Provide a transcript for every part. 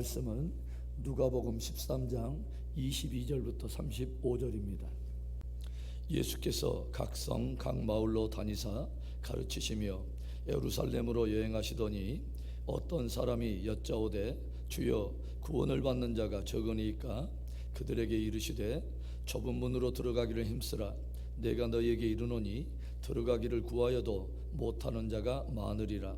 말씀은 누가복음 13장 22절부터 35절입니다. 예수께서 각 성 각 마을로 다니사 가르치시며 예루살렘으로 여행하시더니 어떤 사람이 여짜오되 주여 구원을 받는 자가 적으니까 그들에게 이르시되 좁은 문으로 들어가기를 힘쓰라. 내가 너희에게 이르노니 들어가기를 구하여도 못하는 자가 많으리라.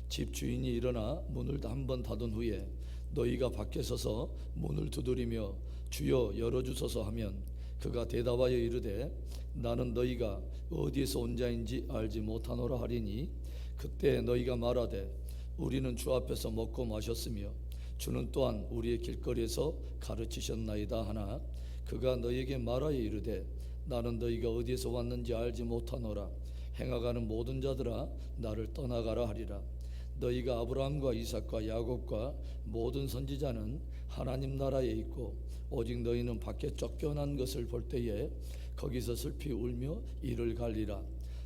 집 주인이 일어나 문을 한 번 닫은 후에 너희가 밖에 서서 문을 두드리며 주여 열어주소서 하면 그가 대답하여 이르되 나는 너희가 어디에서 온 자인지 알지 못하노라 하리니 그때 너희가 말하되 우리는 주 앞에서 먹고 마셨으며 주는 또한 우리의 길거리에서 가르치셨나이다 하나 그가 너희에게 말하여 이르되 나는 너희가 어디에서 왔는지 알지 못하노라. 행하가는 모든 자들아 나를 떠나가라 하리라. 너희가 아브라함과 이삭과 야곱과 모든 선지자는 하나님 나라에 있고 오직 너희는 밖에 쫓겨난 것을 볼 때에 거기서 슬피 울며 이를 갈리라.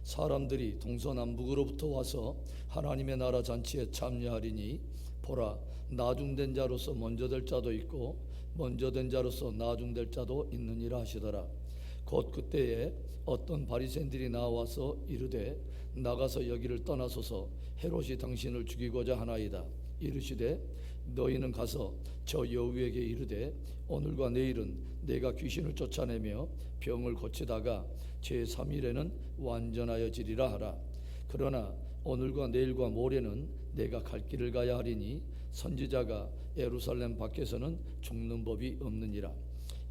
사람들이 동서남북으로부터 와서 하나님의 나라 잔치에 참여하리니 보라 나중된 자로서 먼저 될 자도 있고 먼저 된 자로서 나중될 자도 있느니라 하시더라. 곧 그때에 어떤 바리새인들이 나와서 이르되 나가서 여기를 떠나소서 헤롯이 당신을 죽이고자 하나이다. 이르시되 너희는 가서 저 여우에게 이르되 오늘과 내일은 내가 귀신을 쫓아내며 병을 고치다가 제3일에는 완전하여지리라 하라. 그러나 오늘과 내일과 모레는 내가 갈 길을 가야 하리니 선지자가 예루살렘 밖에서는 죽는 법이 없느니라.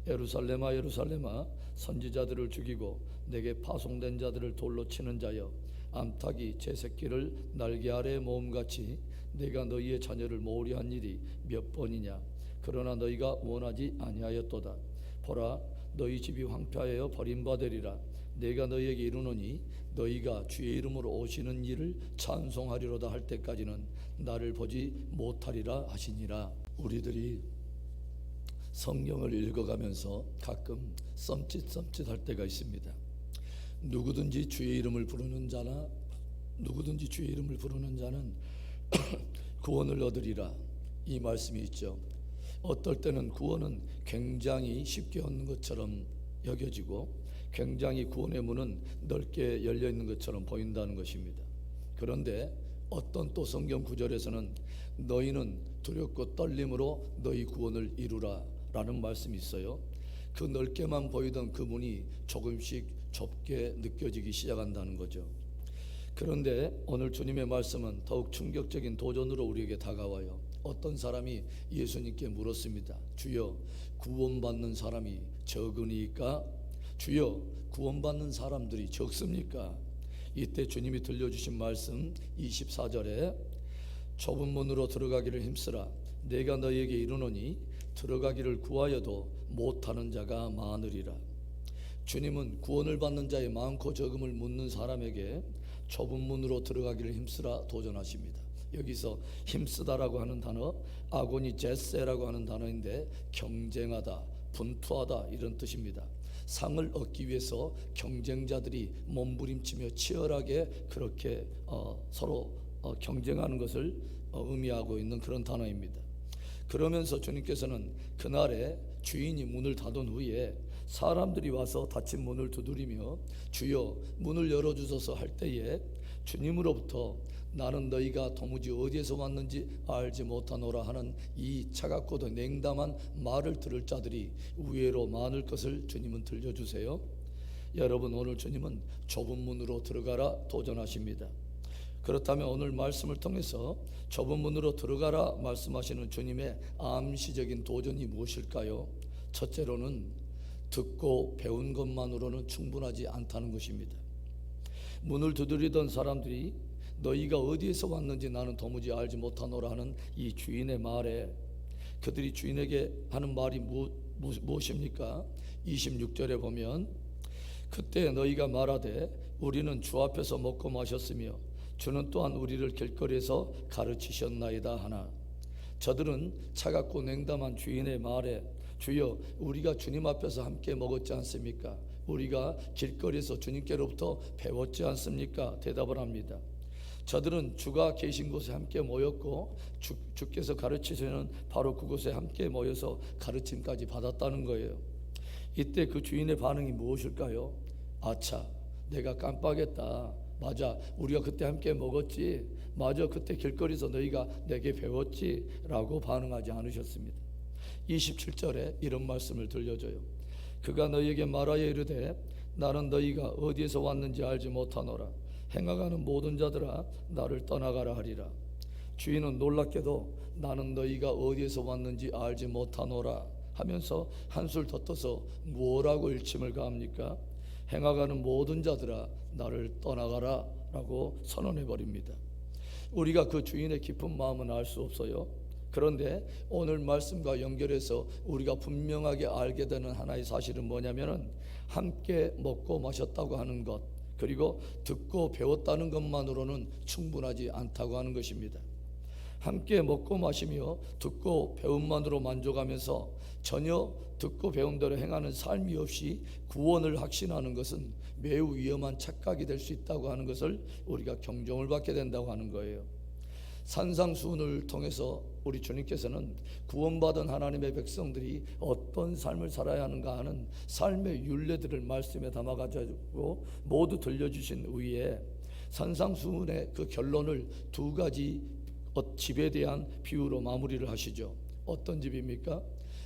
예루살렘아 예루살렘아 선지자들을 죽이고 내게 파송된 자들을 돌로 치는 자여 암탉이 제 새끼를 날개 아래에 모음같이 내가 너희의 자녀를 모으려 한 일이 몇 번이냐. 그러나 너희가 원하지 아니하였도다. 보라 너희 집이 황폐하여 버림받으리라. 내가 너희에게 이르노니 너희가 주의 이름으로 오시는 일을 찬송하리로다 할 때까지는 나를 보지 못하리라 하시니라. 우리들이 성경을 읽어가면서 가끔 썸칫썸칫할 때가 있습니다. 누구든지 주의 이름을 부르는 자는 구원을 얻으리라. 이 말씀이 있죠. 어떨 때는 구원은 굉장히 쉽게 얻는 것처럼 여겨지고 굉장히 구원의 문은 넓게 열려 있는 것처럼 보인다는 것입니다. 그런데 어떤 또 성경 구절에서는 너희는 두렵고 떨림으로 너희 구원을 이루라 라는 말씀이 있어요. 그 넓게만 보이던 그 문이 조금씩 좁게 느껴지기 시작한다는 거죠. 그런데 오늘 주님의 말씀은 더욱 충격적인 도전으로 우리에게 다가와요. 어떤 사람이 예수님께 물었습니다. 주여 구원받는 사람이 적으니까? 주여 구원받는 사람들이 적습니까? 이때 주님이 들려주신 말씀 24절에 좁은 문으로 들어가기를 힘쓰라. 내가 너희에게 이르노니 들어가기를 구하여도 못하는 자가 많으리라. 주님은 구원을 받는 자의 많고 적음을 묻는 사람에게 좁은 문으로 들어가기를 힘쓰라 도전하십니다. 여기서 힘쓰다라고 하는 단어 아고니제세라고 하는 단어인데 경쟁하다, 분투하다 이런 뜻입니다. 상을 얻기 위해서 경쟁자들이 몸부림치며 치열하게 그렇게 서로 경쟁하는 것을 의미하고 있는 그런 단어입니다. 그러면서 주님께서는 그날에 주인이 문을 닫은 후에 사람들이 와서 닫힌 문을 두드리며 주여 문을 열어주소서 할 때에 주님으로부터 나는 너희가 도무지 어디에서 왔는지 알지 못하노라 하는 이 차갑고도 냉담한 말을 들을 자들이 의외로 많을 것을 주님은 들려주세요. 여러분 오늘 주님은 좁은 문으로 들어가라 도전하십니다. 그렇다면 오늘 말씀을 통해서 좁은 문으로 들어가라 말씀하시는 주님의 암시적인 도전이 무엇일까요? 첫째로는 듣고 배운 것만으로는 충분하지 않다는 것입니다. 문을 두드리던 사람들이 너희가 어디에서 왔는지 나는 도무지 알지 못하노라 하는 이 주인의 말에 그들이 주인에게 하는 말이 무엇입니까? 26절에 보면 그때 너희가 말하되 우리는 주 앞에서 먹고 마셨으며 주는 또한 우리를 길거리에서 가르치셨나이다 하나 저들은 차갑고 냉담한 주인의 말에 주여 우리가 주님 앞에서 함께 먹었지 않습니까? 우리가 길거리에서 주님께로부터 배웠지 않습니까? 대답을 합니다. 저들은 주가 계신 곳에 함께 모였고 주께서 가르치시는 바로 그곳에 함께 모여서 가르침까지 받았다는 거예요. 이때 그 주인의 반응이 무엇일까요? 아차, 내가 깜빡했다. 맞아, 우리가 그때 함께 먹었지. 맞아, 그때 길거리에서 너희가 내게 배웠지. 라고 반응하지 않으셨습니다. 27절에 이런 말씀을 들려줘요. 그가 너희에게 말하여 이르되 나는 너희가 어디에서 왔는지 알지 못하노라. 행하가는 모든 자들아 나를 떠나가라 하리라. 주인은 놀랍게도 나는 너희가 어디에서 왔는지 알지 못하노라 하면서 한술 더 떠서 뭐라고 일침을 가합니까? 행하가는 모든 자들아 나를 떠나가라 라고 선언해 버립니다. 우리가 그 주인의 깊은 마음은 알 수 없어요. 그런데 오늘 말씀과 연결해서 우리가 분명하게 알게 되는 하나의 사실은 뭐냐면은 함께 먹고 마셨다고 하는 것, 그리고 듣고 배웠다는 것만으로는 충분하지 않다고 하는 것입니다. 함께 먹고 마시며 듣고 배움만으로 만족하면서 전혀 듣고 배운 대로 행하는 삶이 없이 구원을 확신하는 것은 매우 위험한 착각이 될 수 있다고 하는 것을 우리가 경종을 받게 된다고 하는 거예요. 산상수훈을 통해서 우리 주님께서는 구원받은 하나님의 백성들이 어떤 삶을 살아야 하는가 하는 삶의 율례들을 말씀에 담아가지고 모두 들려주신 후에 산상수훈의 그 결론을 두 가지 집에 대한 비유로 마무리를 하시죠. 어떤 집입니까?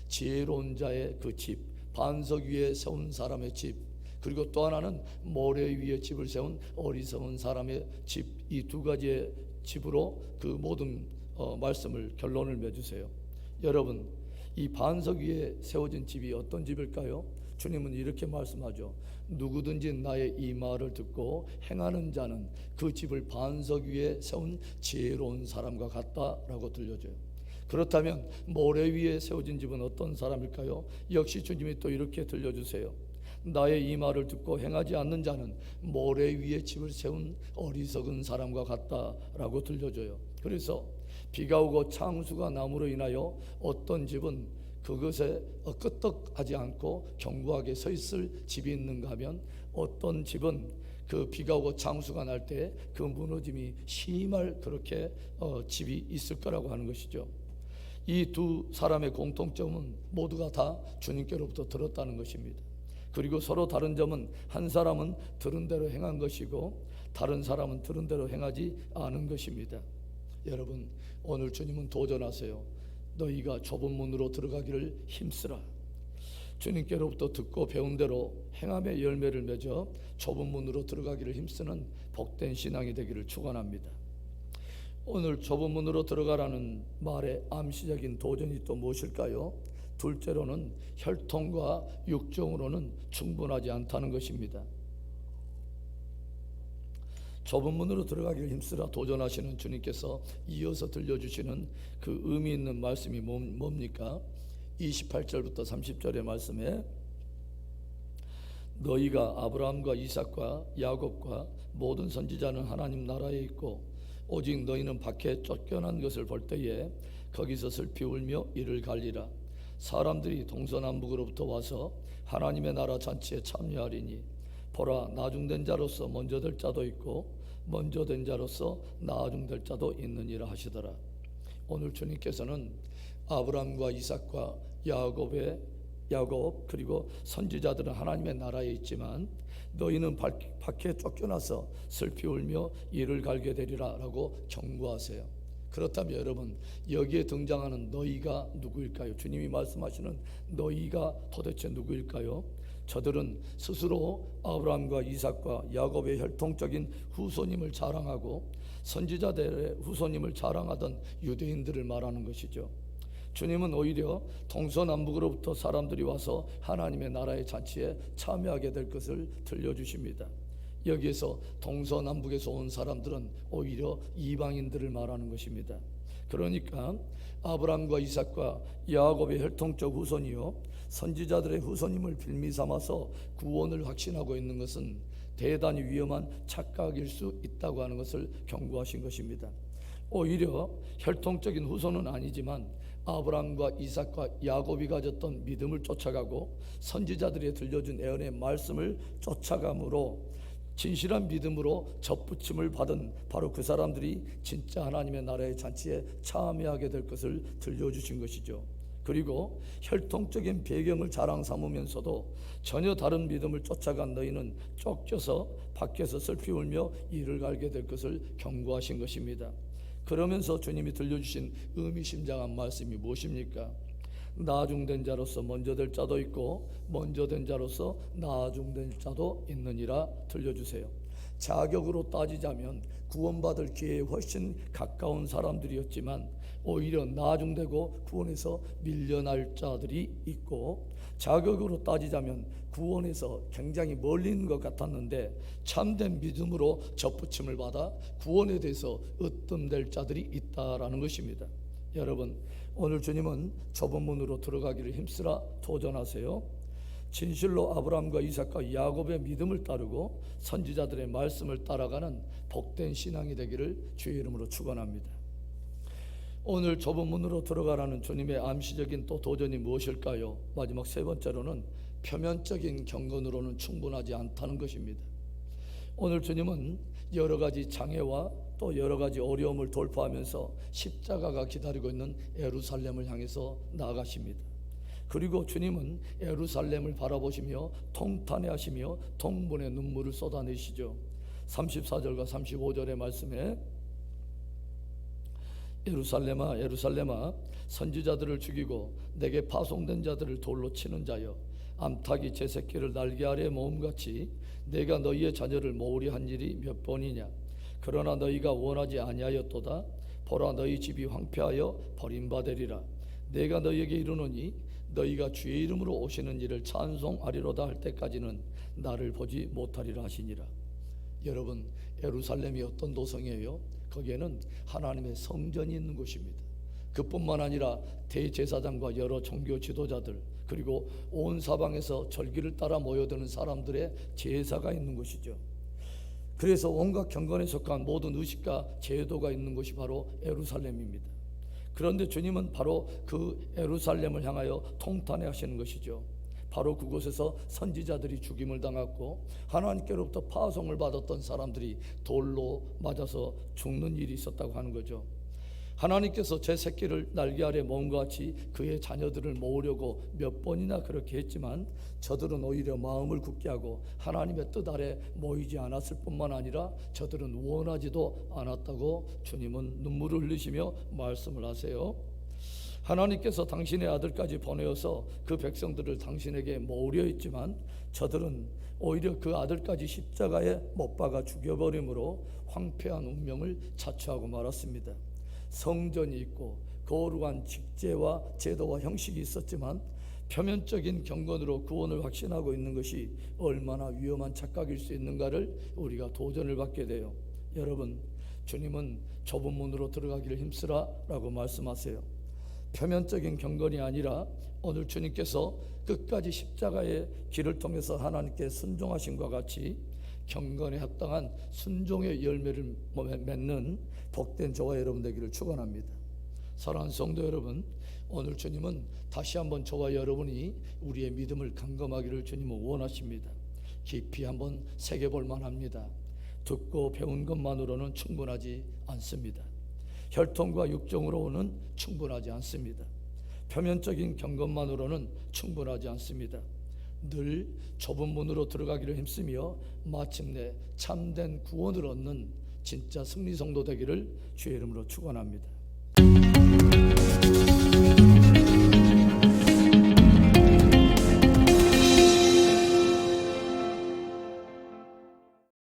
지혜로운 자의 그 집, 반석 위에 세운 사람의 집, 그리고 또 하나는 모래 위에 집을 세운 어리석은 사람의 집, 이 두 가지의 집으로 그 모든 말씀을 결론을 맺으세요. 여러분, 이 반석 위에 세워진 집이 어떤 집일까요? 주님은 이렇게 말씀하죠. 누구든지 나의 이 말을 듣고 행하는 자는 그 집을 반석 위에 세운 지혜로운 사람과 같다라고 들려줘요. 그렇다면 모래 위에 세워진 집은 어떤 사람일까요? 역시 주님이 또 이렇게 들려주세요. 나의 이 말을 듣고 행하지 않는 자는 모래 위에 집을 세운 어리석은 사람과 같다라고 들려줘요. 그래서 비가 오고 창수가 나무로 인하여 어떤 집은 그것에 끄떡하지 않고 견고하게 서 있을 집이 있는가 하면 어떤 집은 그 비가 오고 창수가 날 때 그 무너짐이 심할 그렇게 집이 있을 거라고 하는 것이죠. 이 두 사람의 공통점은 모두가 다 주님께로부터 들었다는 것입니다. 그리고 서로 다른 점은 한 사람은 들은 대로 행한 것이고 다른 사람은 들은 대로 행하지 않은 것입니다. 여러분, 오늘 주님은 도전하세요. 너희가 좁은 문으로 들어가기를 힘쓰라. 주님께로부터 듣고 배운 대로 행함의 열매를 맺어 좁은 문으로 들어가기를 힘쓰는 복된 신앙이 되기를 축원합니다. 오늘 좁은 문으로 들어가라는 말의 암시적인 도전이 또 무엇일까요? 둘째로는 혈통과 육정으로는 충분하지 않다는 것입니다. 좁은 문으로 들어가기를 힘쓰라 도전하시는 주님께서 이어서 들려주시는 그 의미 있는 말씀이 뭡니까? 28절부터 30절의 말씀에 너희가 아브라함과 이삭과 야곱과 모든 선지자는 하나님 나라에 있고 오직 너희는 밖에 쫓겨난 것을 볼 때에 거기서 슬피 울며 이를 갈리라. 사람들이 동서남북으로부터 와서 하나님의 나라 잔치에 참여하리니 보라, 나중된 자로서 먼저 될 자도 있고 먼저 된 자로서 나중될 자도 있느니라 하시더라. 오늘 주님께서는 아브라함과 이삭과 야곱 그리고 선지자들은 하나님의 나라에 있지만 너희는 밖에 쫓겨나서 슬피 울며 이를 갈게 되리라 라고 경고하세요. 그렇다면 여러분, 여기에 등장하는 너희가 누구일까요? 주님이 말씀하시는 너희가 도대체 누구일까요? 저들은 스스로 아브라함과 이삭과 야곱의 혈통적인 후손임을 자랑하고 선지자들의 후손임을 자랑하던 유대인들을 말하는 것이죠. 주님은 오히려 동서남북으로부터 사람들이 와서 하나님의 나라의 잔치에 참여하게 될 것을 들려주십니다. 여기에서 동서남북에서 온 사람들은 오히려 이방인들을 말하는 것입니다. 그러니까 아브라함과 이삭과 야곱의 혈통적 후손이요 선지자들의 후손임을 빌미 삼아서 구원을 확신하고 있는 것은 대단히 위험한 착각일 수 있다고 하는 것을 경고하신 것입니다. 오히려 혈통적인 후손은 아니지만 아브라함과 이삭과 야곱이 가졌던 믿음을 쫓아가고 선지자들이 들려준 예언의 말씀을 쫓아감으로 진실한 믿음으로 접붙임을 받은 바로 그 사람들이 진짜 하나님의 나라의 잔치에 참여하게 될 것을 들려주신 것이죠. 그리고 혈통적인 배경을 자랑 삼으면서도 전혀 다른 믿음을 쫓아간 너희는 쫓겨서 밖에서 슬피 울며 이를 갈게 될 것을 경고하신 것입니다. 그러면서 주님이 들려주신 의미심장한 말씀이 무엇입니까? 나중된 자로서 먼저 될 자도 있고 먼저 된 자로서 나중된 자도 있느니라 들려주세요. 자격으로 따지자면 구원받을 기회에 훨씬 가까운 사람들이었지만 오히려 나중되고 구원에서 밀려날 자들이 있고, 자격으로 따지자면 구원에서 굉장히 멀리 있는 것 같았는데 참된 믿음으로 접붙임을 받아 구원에 대해서 으뜸될 자들이 있다라는 것입니다. 여러분, 오늘 주님은 좁은 문으로 들어가기를 힘쓰라 도전하세요. 진실로 아브라함과 이삭과 야곱의 믿음을 따르고 선지자들의 말씀을 따라가는 복된 신앙이 되기를 주의 이름으로 축원합니다. 오늘 좁은 문으로 들어가라는 주님의 암시적인 또 도전이 무엇일까요? 마지막 세 번째로는 표면적인 경건으로는 충분하지 않다는 것입니다. 오늘 주님은 여러 가지 장애와 또 여러 가지 어려움을 돌파하면서 십자가가 기다리고 있는 예루살렘을 향해서 나아가십니다. 그리고 주님은 예루살렘을 바라보시며 통탄해하시며 통분의 눈물을 쏟아내시죠. 34절과 35절의 말씀에 예루살렘아 예루살렘아 선지자들을 죽이고 내게 파송된 자들을 돌로 치는 자여, 암탉이 제 새끼를 날개 아래 모음같이 내가 너희의 자녀를 모으려 한 일이 몇 번이냐. 그러나 너희가 원하지 아니하였도다. 보라, 너희 집이 황폐하여 버림받으리라. 내가 너희에게 이르노니 너희가 주의 이름으로 오시는 일을 찬송하리로다 할 때까지는 나를 보지 못하리라 하시니라. 여러분, 예루살렘이 어떤 도성이에요? 거기에는 하나님의 성전이 있는 곳입니다. 그뿐만 아니라 대제사장과 여러 종교 지도자들, 그리고 온 사방에서 절기를 따라 모여드는 사람들의 제사가 있는 곳이죠. 그래서 온갖 경건에 속한 모든 의식과 제도가 있는 곳이 바로 예루살렘입니다. 그런데 주님은 바로 그 예루살렘을 향하여 통탄해 하시는 것이죠. 바로 그곳에서 선지자들이 죽임을 당했고 하나님께로부터 파송을 받았던 사람들이 돌로 맞아서 죽는 일이 있었다고 하는 거죠. 하나님께서 제 새끼를 날개 아래 모음과 같이 그의 자녀들을 모으려고 몇 번이나 그렇게 했지만 저들은 오히려 마음을 굳게 하고 하나님의 뜻 아래 모이지 않았을 뿐만 아니라 저들은 원하지도 않았다고 주님은 눈물을 흘리시며 말씀을 하세요. 하나님께서 당신의 아들까지 보내어서 그 백성들을 당신에게 모으려 했지만 저들은 오히려 그 아들까지 십자가에 못 박아 죽여버림으로 황폐한 운명을 자초하고 말았습니다. 성전이 있고 거룩한 직제와 제도와 형식이 있었지만 표면적인 경건으로 구원을 확신하고 있는 것이 얼마나 위험한 착각일 수 있는가를 우리가 도전을 받게 돼요. 여러분, 주님은 좁은 문으로 들어가기를 힘쓰라 라고 말씀하세요. 표면적인 경건이 아니라 오늘 주님께서 끝까지 십자가의 길을 통해서 하나님께 순종하심과 같이 경건에 합당한 순종의 열매를 맺는 복된 저와 여러분 되기를 축원합니다. 사랑하는 성도 여러분, 오늘 주님은 다시 한번 저와 여러분이 우리의 믿음을 감감하기를 주님은 원하십니다. 깊이 한번 새겨볼 만합니다. 듣고 배운 것만으로는 충분하지 않습니다. 혈통과 육정으로는 충분하지 않습니다. 표면적인 경건만으로는 충분하지 않습니다. 늘 좁은 문으로 들어가기를 힘쓰며 마침내 참된 구원을 얻는 진짜 승리 성도 되기를 주의 이름으로 축원합니다.